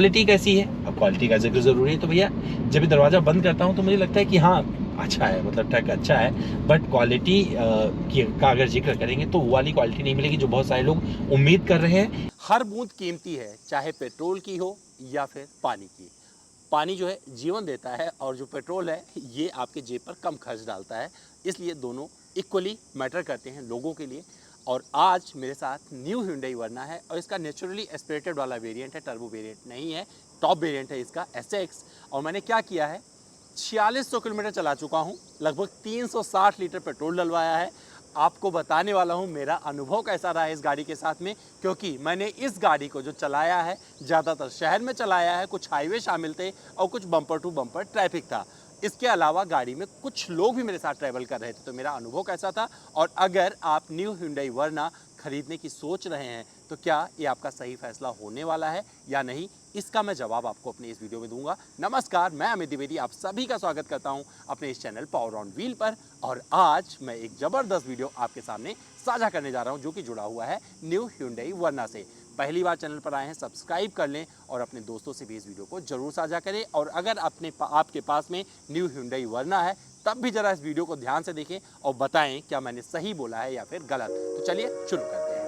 Quality कैसी है, अब क्वालिटी का जिक्र जरूरी है। तो भैया जब दरवाजा बंद करता हूँ तो मुझे लगता है कि हाँ अच्छा है, मतलब ट्रक अच्छा है, बट क्वालिटी का अगर जिक्र करेंगे तो वो वाली क्वालिटी नहीं मिलेगी जो बहुत सारे लोग उम्मीद कर रहे हैं। हर बूंद कीमती है, चाहे पेट्रोल की हो या फिर पानी की। पानी जो है जीवन देता है और जो पेट्रोल है ये आपके जेब पर कम खर्च डालता है, इसलिए दोनों इक्वली मैटर करते हैं लोगों के लिए। और आज मेरे साथ न्यू Hyundai वर्ना है और इसका नेचुरली एस्पिरेटेड वाला वेरिएंट है, टर्बो वेरिएंट नहीं है, टॉप वेरिएंट है इसका SX। और मैंने क्या किया है, 4600 किलोमीटर चला चुका हूँ, लगभग 360 लीटर पेट्रोल डलवाया है। आपको बताने वाला हूँ मेरा अनुभव कैसा रहा है इस गाड़ी के साथ में, क्योंकि मैंने इस गाड़ी को जो चलाया है ज़्यादातर शहर में चलाया है, कुछ हाईवे शामिल थे और कुछ बम्पर टू बम्पर ट्रैफिक था। इसके अलावा गाड़ी में कुछ लोग भी मेरे साथ ट्रैवल कर रहे थे, तो मेरा अनुभव कैसा था। और अगर आप न्यू Hyundai वर्ना खरीदने की सोच रहे हैं तो क्या ये आपका सही फैसला होने वाला है या नहीं, इसका मैं जवाब आपको अपने इस वीडियो में दूंगा। नमस्कार, मैं अमित द्विवेदी आप सभी का स्वागत करता हूं अपने इस चैनल पावर ऑन व्हील पर। और आज मैं एक ज़बरदस्त वीडियो आपके सामने साझा करने जा रहा हूं जो कि जुड़ा हुआ है न्यू Hyundai वर्ना से। पहली बार चैनल पर आए हैं सब्सक्राइब कर लें और अपने दोस्तों से भी इस वीडियो को जरूर साझा करें। और अगर आपके पास में न्यू Hyundai वर्ना है तब भी ज़रा इस वीडियो को ध्यान से देखें और बताएं क्या मैंने सही बोला है या फिर गलत। तो चलिए शुरू करते हैं।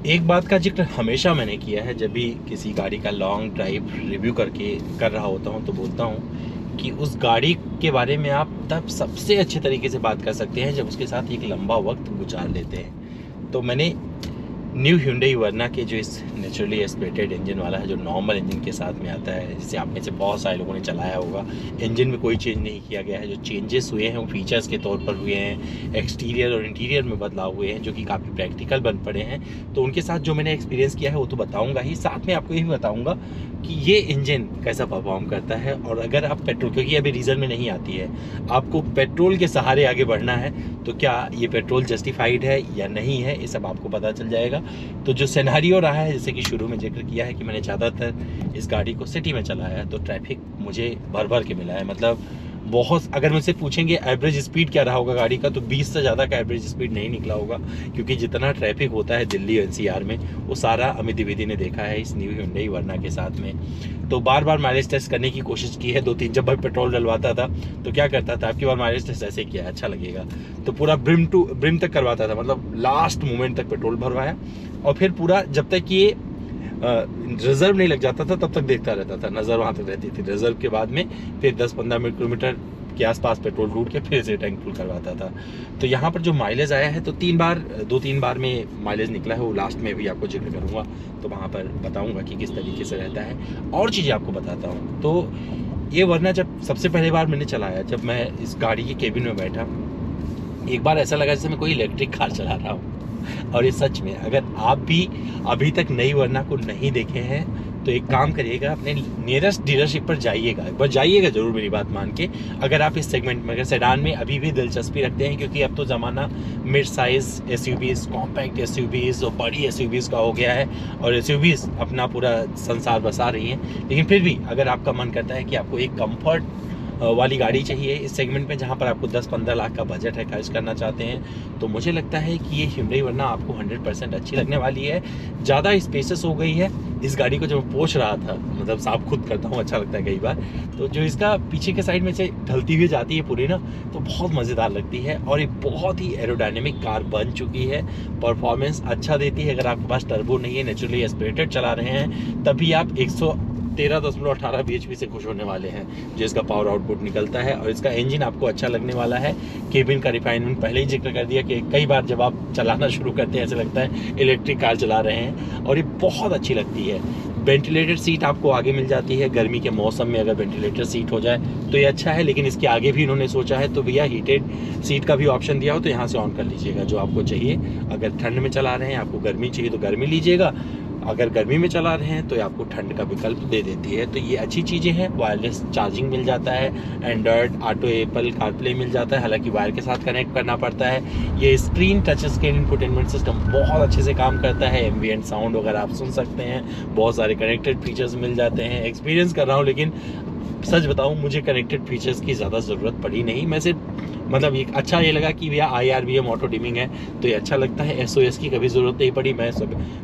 एक बात का जिक्र हमेशा मैंने किया है, जब भी किसी गाड़ी का लॉन्ग ड्राइव रिव्यू कर रहा होता हूं तो बोलता हूं कि उस गाड़ी के बारे में आप तब सबसे अच्छे तरीके से बात कर सकते हैं जब उसके साथ एक लंबा वक्त गुजार लेते हैं। तो मैंने न्यू Hyundai वर्ना के जो इस नेचुरली एस्पिरेटेड इंजन वाला है, जो नॉर्मल इंजन के साथ में आता है, जिसे आप में से बहुत सारे लोगों ने चलाया होगा, इंजन में कोई चेंज नहीं किया गया है, जो चेंजेस हुए हैं वो फीचर्स के तौर पर हुए हैं, एक्सटीरियर और इंटीरियर में बदलाव हुए हैं जो कि काफ़ी प्रैक्टिकल बन पड़े हैं। तो उनके साथ जो मैंने एक्सपीरियंस किया है वो तो बताऊँगा ही, साथ में आपको ये भी बताऊँगा कि ये इंजन कैसा परफॉर्म करता है। और अगर आप पेट्रोल, क्योंकि अभी डीजल में नहीं आती है, आपको पेट्रोल के सहारे आगे बढ़ना है तो क्या ये पेट्रोल जस्टिफाइड है या नहीं है, ये सब आपको पता चल जाएगा। तो जो सिनेरियो रहा है, जैसे कि शुरू में जिक्र किया है कि मैंने ज़्यादातर इस गाड़ी को सिटी में चलाया है, तो ट्रैफिक मुझे भर भर के मिला है। मतलब बहुत, अगर मुझसे पूछेंगे एवरेज स्पीड क्या रहा होगा गाड़ी का, तो 20 से ज़्यादा का एवरेज स्पीड नहीं निकला होगा, क्योंकि जितना ट्रैफिक होता है दिल्ली NCR में वो सारा अमित द्विवेदी ने देखा है इस न्यू Hyundai वर्ना के साथ में। तो बार बार माइलेज टेस्ट करने की कोशिश की है, 2-3 जब भाई पेट्रोल डलवाता था तो क्या करता था, आपकी बार माइलेज टेस्ट ऐसे किया, अच्छा लगेगा, तो पूरा ब्रिम तक करवाता था, मतलब लास्ट मोमेंट तक पेट्रोल भरवाया और फिर पूरा जब तक ये रिजर्व नहीं लग जाता था तब तक देखता रहता था, नज़र वहाँ तक रहती थी। रिजर्व के बाद में फिर 10-15 किलोमीटर के आसपास पेट्रोल ढूंढ के फिर से टैंक फुल करवाता था। तो यहाँ पर जो माइलेज आया है तो 2-3 बार में माइलेज निकला है, वो लास्ट में भी आपको जिक्र करूँगा, तो वहाँ पर बताऊँगा कि किस तरीके से रहता है। और चीज़ें आपको बताता हूँ। तो ये वर्ना जब सबसे पहली बार मैंने चलाया, जब मैं इस गाड़ी के केबिन में बैठा, एक बार ऐसा लगा जैसे मैं कोई इलेक्ट्रिक कार चला रहा हूँ। और ये सच में, अगर आप भी अभी तक नई वर्ना को नहीं देखे हैं तो एक काम करिएगा, अपने नियरेस्ट डीलरशिप पर जाइएगा, एक बार जाइएगा जरूर मेरी बात मान के। अगर आप इस सेगमेंट में, अगर सेडान में अभी भी दिलचस्पी रखते हैं, क्योंकि अब तो ज़माना mid size SUVs, compact SUVs और बड़ी SUVs का हो गया है और SUVs अपना पूरा संसार बसा रही हैं, लेकिन फिर भी अगर आपका मन करता है कि आपको एक कंफर्ट वाली गाड़ी चाहिए इस सेगमेंट में, जहाँ पर आपको 10-15 लाख का बजट है, खर्च करना चाहते हैं, तो मुझे लगता है कि ये Hyundai वर्ना आपको 100% अच्छी लगने वाली है। ज़्यादा स्पेसेस हो गई है इस गाड़ी को, जब मैं पोंछ रहा था, मतलब साफ खुद करता हूँ, अच्छा लगता है कई बार, तो जो इसका पीछे के साइड में से ढलती हुई जाती है पूरी ना, तो बहुत मज़ेदार लगती है। और ये बहुत ही एरोडायनेमिक कार बन चुकी है, परफॉर्मेंस अच्छा देती है। अगर आपके पास टर्बो नहीं है, नेचुरली एस्पिरेटेड चला रहे हैं, तभी आप 113.18 bhp से खुश होने वाले हैं जो इसका पावर आउटपुट निकलता है। और इसका इंजन आपको अच्छा लगने वाला है। केबिन का रिफाइनमेंट पहले ही जिक्र कर दिया कि कई बार जब आप चलाना शुरू करते हैं ऐसा लगता है इलेक्ट्रिक कार चला रहे हैं, और ये बहुत अच्छी लगती है। वेंटिलेटेड सीट आपको आगे मिल जाती है, गर्मी के मौसम में अगर वेंटिलेटेड सीट हो जाए तो ये अच्छा है, लेकिन इसके आगे भी इन्होंने सोचा है, तो भैया हीटेड सीट का भी ऑप्शन दिया हो तो यहाँ से ऑन कर लीजिएगा जो आपको चाहिए। अगर ठंड में चला रहे हैं, आपको गर्मी चाहिए तो गर्मी लीजिएगा, अगर गर्मी में चला रहे हैं तो ये आपको ठंड का विकल्प दे देती है। तो ये अच्छी चीज़ें हैं। वायरलेस चार्जिंग मिल जाता है, एंड्रॉयड ऑटो, एप्पल कारप्ले मिल जाता है, हालांकि वायर के साथ कनेक्ट करना पड़ता है। ये screen touch screen infotainment system बहुत अच्छे से काम करता है। एम्बिएंट साउंड वगैरह आप सुन सकते हैं, बहुत सारे कनेक्टेड फीचर्स मिल जाते हैं। एक्सपीरियंस कर रहा हूँ, लेकिन सच बताऊँ मुझे कनेक्टेड फीचर्स की ज़्यादा ज़रूरत पड़ी नहीं। मैं सिर्फ मतलब एक अच्छा ये लगा कि भैया IRBM ऑटो डिमिंग है तो ये अच्छा लगता है। SOS की कभी ज़रूरत नहीं पड़ी, मैं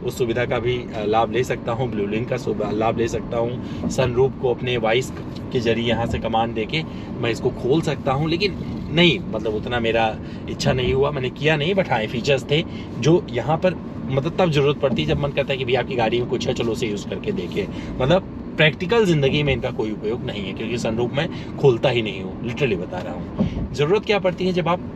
उस सुविधा का भी लाभ ले सकता हूँ, ब्लू लिंक का लाभ ले सकता हूँ। सनरूफ को अपने वॉइस के जरिए यहाँ से कमांड देके मैं इसको खोल सकता हूँ, लेकिन नहीं मतलब उतना मेरा इच्छा नहीं हुआ, मैंने किया नहीं। बट हाँ फीचर्स थे जो यहाँ पर मतलब तब ज़रूरत पड़ती है जब मन करता है कि भैया आपकी गाड़ी में कुछ है, चलो उसे यूज़ करके देखें। मतलब प्रैक्टिकल ज़िंदगी में इनका कोई उपयोग नहीं है, क्योंकि सनरूफ मैं खोलता ही नहीं हूँ, लिटरली बता रहा हूँ। ज़रूरत क्या पड़ती है जब आप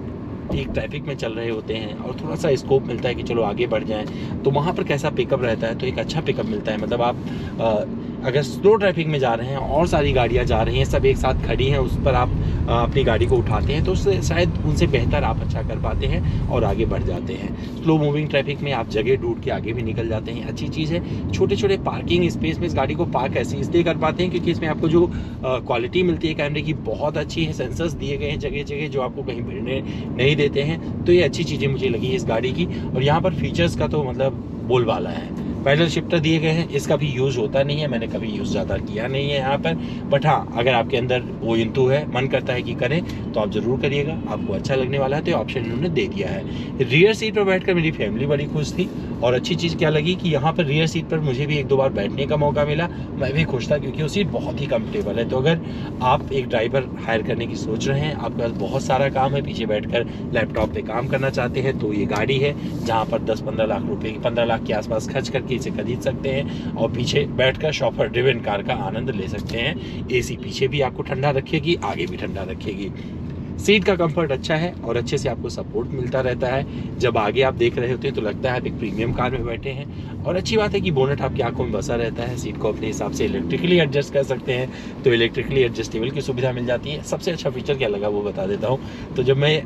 एक ट्रैफिक में चल रहे होते हैं और थोड़ा सा स्कोप मिलता है कि चलो आगे बढ़ जाएं, तो वहाँ पर कैसा पिकअप रहता है, तो एक अच्छा पिकअप मिलता है। मतलब आप अगर स्लो ट्रैफिक में जा रहे हैं और सारी गाड़ियाँ जा रही हैं, सब एक साथ खड़ी हैं, उस पर आप अपनी गाड़ी को उठाते हैं तो उससे शायद उनसे बेहतर आप अच्छा कर पाते हैं और आगे बढ़ जाते हैं। स्लो मूविंग ट्रैफिक में आप जगह ढूंढ के आगे भी निकल जाते हैं, अच्छी चीज़ है। छोटे छोटे पार्किंग स्पेस में इस गाड़ी को पार्क ऐसे इसलिए कर पाते हैं क्योंकि इसमें आपको जो क्वालिटी मिलती है कैमरे की बहुत अच्छी है। सेंसर्स दिए गए हैं जगह जगह जो आपको कहीं भिड़ने नहीं देते हैं, तो ये अच्छी चीज़ें मुझे लगी इस गाड़ी की। और यहाँ पर फीचर्स का तो मतलब बोलबाला है। पैडल शिफ्टर दिए गए हैं, इसका भी यूज़ होता नहीं है, मैंने कभी यूज़ ज़्यादा किया नहीं है यहाँ पर। बट हाँ अगर आपके अंदर वो इंतु है, मन करता है कि करें तो आप ज़रूर करिएगा, आपको अच्छा लगने वाला है। तो ये ऑप्शन इन्होंने दे दिया है। रियर सीट पर बैठकर मेरी फैमिली बड़ी खुश थी। और अच्छी चीज़ क्या लगी कि यहाँ पर रियर सीट पर मुझे भी 1-2 बार बैठने का मौका मिला, मैं भी खुश था क्योंकि वो सीट बहुत ही कंफर्टेबल है। तो अगर आप एक ड्राइवर हायर करने की सोच रहे हैं, आपके पास बहुत सारा काम है, पीछे बैठकर लैपटॉप पे काम करना चाहते हैं, तो ये गाड़ी है जहाँ पर 10-15 लाख रुपए की 15 लाख के आसपास खर्च करके इसे खरीद सकते हैं और पीछे बैठकर शॉफर ड्रिवन कार का आनंद ले सकते हैं। AC पीछे भी आपको ठंडा रखेगी, आगे भी ठंडा रखेगी। सीट का कंफर्ट अच्छा है और अच्छे से आपको सपोर्ट मिलता रहता है। जब आगे आप देख रहे होते हैं तो लगता है आप एक प्रीमियम कार में बैठे हैं। और अच्छी बात है कि बोनट आपकी आंखों में बसा रहता है, सीट को अपने हिसाब से इलेक्ट्रिकली एडजस्ट कर सकते हैं, तो इलेक्ट्रिकली एडजस्टेबल की सुविधा मिल जाती है। सबसे अच्छा फीचर क्या लगा वो बता देता हूँ। तो जब मैं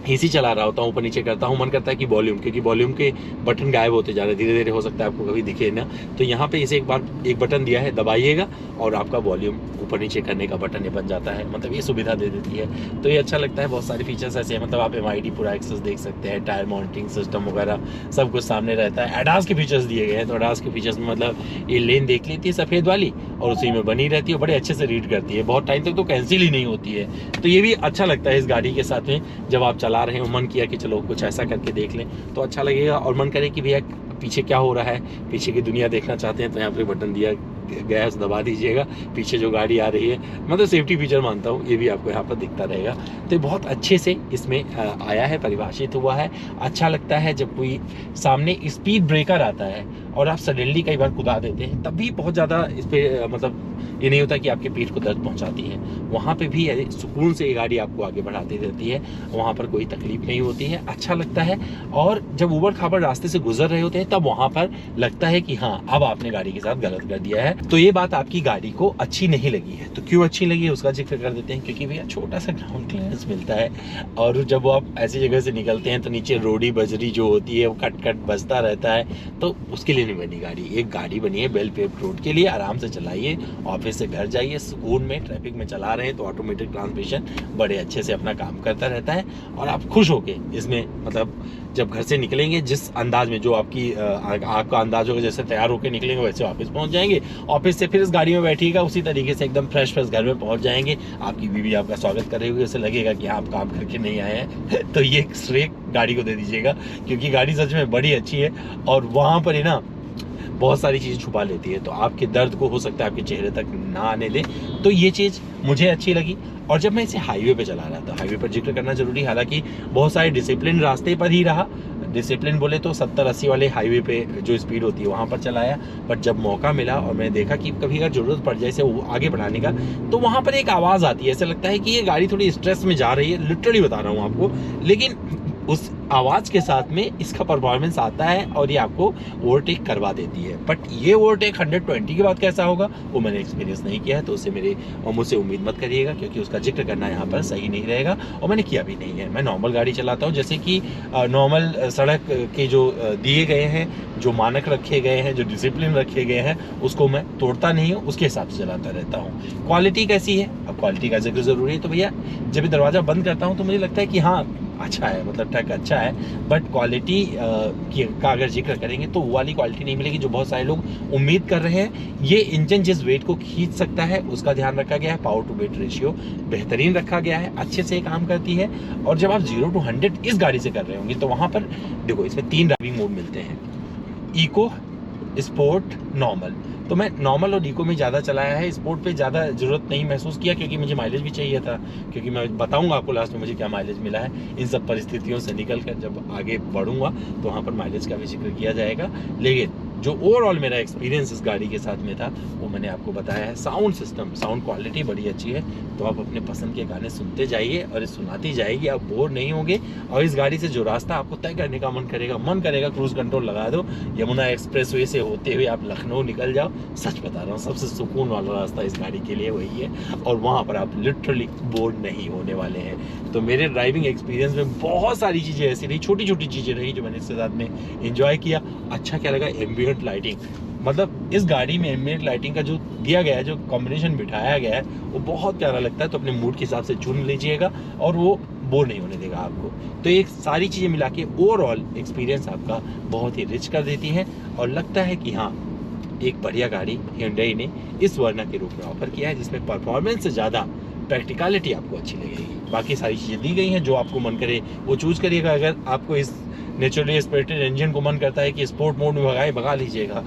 AC चला रहा होता हूँ, ऊपर नीचे करता हूँ, मन करता है कि वॉल्यूम, क्योंकि वॉल्यूम के बटन गायब होते जा रहे हैं, धीरे धीरे हो सकता है आपको कभी दिखे ना, तो यहाँ पे इसे एक बटन दिया है, दबाइएगा और आपका वॉल्यूम ऊपर नीचे करने का बटन ये बन जाता है। मतलब ये सुविधा दे देती है, तो ये अच्छा लगता है। बहुत सारे फीचर्स ऐसे हैं, मतलब आप MID पूरा एक्सेस देख सकते हैं, टायर माउंटिंग सिस्टम वगैरह सब कुछ सामने रहता है। ADAS के फीचर्स दिए गए हैं, तो ADAS के फीचर्स में मतलब ये लेन देख लेती है सफ़ेद वाली और उसी में बनी रहती है, बड़े अच्छे से रीड करती है, बहुत टाइम तक तो कैंसिल ही नहीं होती है। तो ये भी अच्छा लगता है इस गाड़ी के साथ में। जब आप चला रहे हो, मन किया कि चलो कुछ ऐसा करके देख लें तो अच्छा लगेगा, और मन करे कि भैया पीछे क्या हो रहा है, पीछे की दुनिया देखना चाहते हैं, तो यहाँ पे बटन दिया गया है, दबा दीजिएगा, पीछे जो गाड़ी आ रही है, मतलब सेफ्टी फीचर मानता हूँ, ये भी आपको यहाँ पर दिखता रहेगा। तो बहुत अच्छे से इसमें आया है, परिभाषित हुआ है। अच्छा लगता है जब कोई सामने स्पीड ब्रेकर आता है और आप सडनली कई बार कुदा देते हैं, तब भी बहुत ज़्यादा इस पर मतलब ये नहीं होता कि आपके पीठ को दर्द पहुंचाती है। वहाँ पे भी सुकून से ये गाड़ी आपको आगे बढ़ाती रहती है, वहाँ पर कोई तकलीफ नहीं होती है, अच्छा लगता है। और जब ऊबड़ खाबड़ रास्ते से गुजर रहे होते हैं तब वहाँ पर लगता है कि हाँ अब आपने गाड़ी के साथ गलत कर दिया है। तो ये बात आपकी गाड़ी को अच्छी नहीं लगी है। तो क्यों अच्छी लगी है उसका जिक्र कर देते हैं, क्योंकि भैया छोटा सा ग्राउंड क्लियरेंस मिलता है, और जब आप ऐसी जगह से निकलते हैं तो नीचे रोडी बजरी जो होती है वो कट कट बजता रहता है, तो उसके लिए नहीं बनी गाड़ी। एक गाड़ी बनी है वेल पेव्ड रोड के लिए, आराम से चलाइए, ऑफिस से घर जाइए सुकून में। ट्रैफिक में चला रहे हैं तो ऑटोमेटिक ट्रांसमिशन बड़े अच्छे से अपना काम करता रहता है, और आप खुश होके इसमें मतलब जब घर से निकलेंगे जिस अंदाज में जो आपका अंदाज होगा, जैसे तैयार होकर निकलेंगे वैसे ऑफिस पहुंच जाएंगे, ऑफिस से फिर इस गाड़ी में बैठिएगा उसी तरीके से एकदम फ्रेश घर में पहुंच जाएंगे। आपकी बीवी आपका स्वागत कर रही होगी, उसे लगेगा कि आप काम करके नहीं आए हैं। तो ये श्रेय गाड़ी को दे दीजिएगा, क्योंकि गाड़ी सच में बड़ी अच्छी है और वहाँ पर ही ना बहुत सारी चीज़ छुपा लेती है, तो आपके दर्द को हो सकता है आपके चेहरे तक ना आने दे। तो ये चीज़ मुझे अच्छी लगी। और जब मैं इसे हाईवे पे चला रहा था, हाईवे पर जिक्र करना जरूरी, हालांकि बहुत सारे डिसिप्लिन रास्ते पर ही रहा, डिसिप्लिन बोले तो 70-80 वाले हाईवे पे जो स्पीड होती है वहाँ पर चलाया। बट जब मौका मिला और मैं देखा कि कभी अगर ज़रूरत पड़ जाए इसे आगे बढ़ाने का, तो वहाँ पर एक आवाज़ आती है, ऐसा लगता है कि ये गाड़ी थोड़ी स्ट्रेस में जा रही है, लिटरली बता रहा हूँ आपको। लेकिन उस आवाज़ के साथ में इसका परफॉर्मेंस आता है और ये आपको ओवरटेक करवा देती है। बट ये ओवरटेक 120 के बाद कैसा होगा वो मैंने एक्सपीरियंस नहीं किया है, तो उससे मुझसे उम्मीद मत करिएगा, क्योंकि उसका जिक्र करना यहाँ पर सही नहीं रहेगा और मैंने किया भी नहीं है। मैं नॉर्मल गाड़ी चलाता हूँ, जैसे कि नॉर्मल सड़क के जो दिए गए हैं, जो मानक रखे गए हैं, जो डिसिप्लिन रखे गए हैं, उसको मैं तोड़ता नहीं हूँ, उसके हिसाब से चलाता रहता हूँ। क्वालिटी कैसी है? अब क्वालिटी का जिक्र ज़रूरी है, तो भैया जब भी दरवाज़ा बंद करता हूँ तो मुझे लगता है कि हाँ अच्छा है, मतलब ट्रक अच्छा है, बट क्वालिटी का अगर जिक्र करेंगे तो वो वाली क्वालिटी नहीं मिलेगी जो बहुत सारे लोग उम्मीद कर रहे हैं। ये इंजन जिस वेट को खींच सकता है उसका ध्यान रखा गया है, पावर टू वेट रेशियो बेहतरीन रखा गया है, अच्छे से काम करती है। और जब आप 0 to 100 इस गाड़ी से कर रहे होंगे तो वहाँ पर देखो इसमें 3 ड्राइविंग मोड मिलते हैं, इको, स्पोर्ट, नॉर्मल। तो मैं नॉर्मल और इको में ज़्यादा चलाया है, स्पोर्ट पे ज़्यादा ज़रूरत नहीं महसूस किया, क्योंकि मुझे माइलेज भी चाहिए था, क्योंकि मैं बताऊंगा आपको लास्ट में मुझे क्या माइलेज मिला है। इन सब परिस्थितियों से निकल कर जब आगे बढ़ूंगा तो वहाँ पर माइलेज का भी जिक्र किया जाएगा। लेकिन जो ओवरऑल मेरा एक्सपीरियंस इस गाड़ी के साथ में था वो मैंने आपको बताया है। साउंड सिस्टम, साउंड क्वालिटी बड़ी अच्छी है, तो आप अपने पसंद के गाने सुनते जाइए और सुनाती जाएगी, आप बोर नहीं होंगे। और इस गाड़ी से जो रास्ता आपको तय करने का मन करेगा क्रूज कंट्रोल लगा दो, यमुना एक्सप्रेसवे से होते हुए आप लखनऊ निकल जाओ। सच बता रहा हूँ, सबसे सुकून वाला रास्ता इस गाड़ी के लिए वही है, और वहाँ पर आप लिटरली बोर नहीं होने वाले हैं। तो मेरे ड्राइविंग एक्सपीरियंस में बहुत सारी चीज़ें ऐसी रही, छोटी छोटी चीज़ें रही जो मैंने इसके साथ में इंजॉय किया। अच्छा क्या लगा, एम्बिएंट लाइटिंग, मतलब इस गाड़ी में एम्बिएंट लाइटिंग का जो दिया गया है, जो कॉम्बिनेशन बिठाया गया है, वो बहुत प्यारा लगता है। तो अपने मूड के हिसाब से चुन लीजिएगा और वो बोर नहीं होने देगा आपको। तो ये सारी चीज़ें मिला के ओवरऑल एक्सपीरियंस आपका बहुत ही रिच कर देती हैं, और लगता है कि हाँ एक बढ़िया गाड़ी Hyundai ने इस वर्ना के रूप में ऑफर किया है, जिसमें परफॉर्मेंस से ज़्यादा प्रैक्टिकलिटी आपको अच्छी लगेगी। बाकी सारी चीज़ें दी गई हैं, जो आपको मन करे वो चूज़ करिएगा। अगर आपको इस नेचुरली एस्पिरेटेड इंजन को मन करता है कि स्पोर्ट मोड में भगा लीजिएगा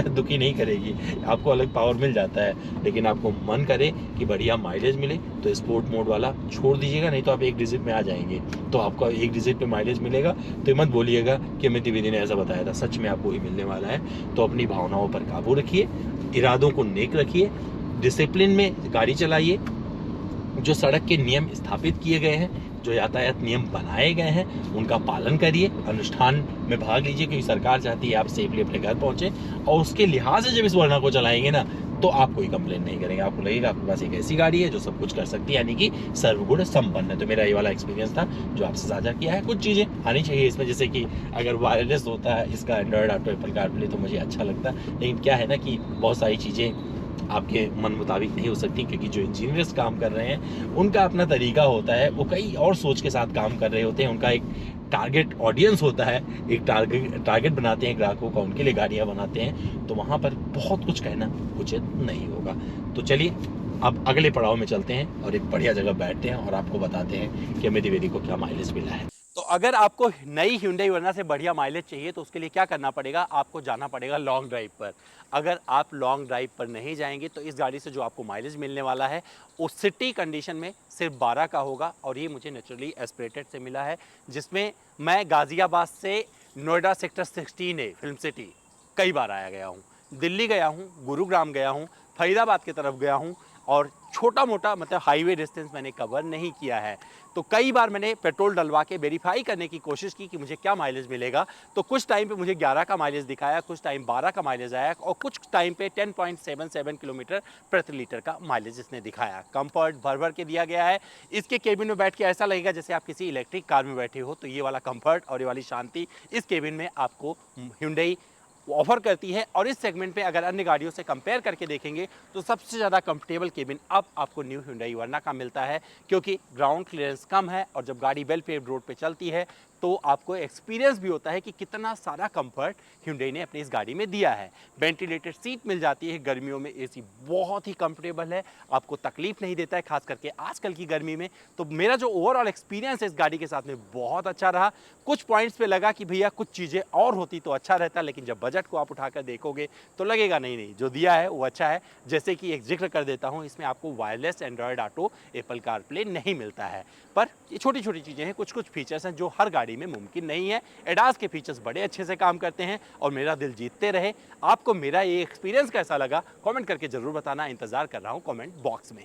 दुखी नहीं करेगी, आपको अलग पावर मिल जाता है। लेकिन आपको मन करे कि बढ़िया माइलेज मिले तो स्पोर्ट मोड वाला छोड़ दीजिएगा, नहीं तो आप 1 डिजिट में आ जाएंगे। तो आपको 1 डिजिट पे माइलेज मिलेगा, तो मत बोलिएगा कि अमित द्विवेदी ने ऐसा बताया था, सच में आपको ही मिलने वाला है। तो अपनी भावनाओं पर काबू रखिए, इरादों को नेक रखिए, डिसिप्लिन में गाड़ी चलाइए, जो सड़क के नियम स्थापित किए गए हैं, जो यातायात नियम बनाए गए हैं, उनका पालन करिए, अनुष्ठान में भाग लीजिए, क्योंकि सरकार चाहती है आप सेफली अपने घर पहुंचे। और उसके लिहाज से जब इस वर्ना को चलाएंगे ना तो आप कोई कंप्लेन नहीं करेंगे, आपको लगेगा आपके पास एक ऐसी गाड़ी है जो सब कुछ कर सकती है, यानी कि सर्वगुण संपन्न है। तो मेरा ये वाला एक्सपीरियंस था जो आपसे साझा किया है। कुछ चीज़ें आनी चाहिए इसमें, जैसे कि अगर वायरलेस होता है इसका एंड्रॉयड ऑटो, एप्पल कारप्ले, तो मुझे अच्छा लगता है। लेकिन क्या है ना कि बहुत सारी चीज़ें आपके मन मुताबिक नहीं हो सकती, क्योंकि जो इंजीनियर्स काम कर रहे हैं उनका अपना तरीका होता है, वो कई और सोच के साथ काम कर रहे होते हैं, उनका एक टारगेट ऑडियंस होता है, एक टारगेट बनाते हैं ग्राहकों का, उनके लिए गाड़ियाँ बनाते हैं। तो वहाँ पर बहुत कुछ कहना उचित नहीं होगा। तो चलिए अब अगले पड़ाव में चलते हैं और एक बढ़िया जगह बैठते हैं और आपको बताते हैं कि अमित द्विवेदी को क्या माइलेज मिला है। तो अगर आपको नई Hyundai वर्ना से बढ़िया माइलेज चाहिए तो उसके लिए क्या करना पड़ेगा, आपको जाना पड़ेगा लॉन्ग ड्राइव पर। अगर आप लॉन्ग ड्राइव पर नहीं जाएंगे तो इस गाड़ी से जो आपको माइलेज मिलने वाला है वो सिटी कंडीशन में सिर्फ 12 का होगा, और ये मुझे नेचुरली एस्पिरेटेड से मिला है, जिसमें मैं गाज़ियाबाद से Noida sector 16A film city कई बार आया गया हूँ, दिल्ली गया हूँ, गुरुग्राम गया हूँ, फरीदाबाद की तरफ गया हूँ, और छोटा मोटा मतलब हाईवे डिस्टेंस मैंने कवर नहीं किया है। तो कई बार मैंने पेट्रोल डलवा के वेरीफाई करने की कोशिश की कि मुझे क्या माइलेज मिलेगा। तो कुछ टाइम पे मुझे 11 का माइलेज दिखाया, कुछ टाइम 12 का माइलेज आया, और कुछ टाइम पे 10.77 किलोमीटर प्रति लीटर का माइलेज इसने दिखाया। कंफर्ट भर भर के दिया गया है। इसके केबिन में बैठ के ऐसा लगेगा जैसे आप किसी इलेक्ट्रिक कार में बैठे हो। तो ये वाला कंफर्ट और ये वाली शांति इस केबिन में आपको Hyundai ऑफर करती है। और इस सेगमेंट पे अगर अन्य गाड़ियों से कंपेयर करके देखेंगे तो सबसे ज़्यादा कंफर्टेबल केबिन अब आपको न्यू Hyundai वर्ना का मिलता है, क्योंकि ग्राउंड क्लियरेंस कम है, और जब गाड़ी वेल पेव्ड रोड पे चलती है तो आपको एक्सपीरियंस भी होता है कि कितना सारा कंफर्ट Hyundai ने अपनी इस गाड़ी में दिया है। वेंटिलेटेड सीट मिल जाती है, गर्मियों में एसी बहुत ही कंफर्टेबल है, आपको तकलीफ नहीं देता है, खास करके आजकल की गर्मी में। तो मेरा जो ओवरऑल एक्सपीरियंस है इस गाड़ी के साथ में बहुत अच्छा रहा। कुछ पॉइंट्स पे लगा कि भैया कुछ चीज़ें और होती तो अच्छा रहता, लेकिन जब बजट को आप उठाकर देखोगे तो लगेगा नहीं जो दिया है वो अच्छा है। जैसे कि एक जिक्र कर देता हूँ, इसमें आपको wireless Android auto, Apple CarPlay नहीं मिलता है, पर ये छोटी छोटी चीज़ें हैं, कुछ कुछ फीचर्स हैं जो हर गाड़ी में मुमकिन नहीं है। एडास के फीचर्स बड़े अच्छे से काम करते हैं और मेरा दिल जीतते रहे। आपको मेरा ये एक्सपीरियंस कैसा लगा कमेंट करके ज़रूर बताना, इंतज़ार कर रहा हूँ कमेंट बॉक्स में।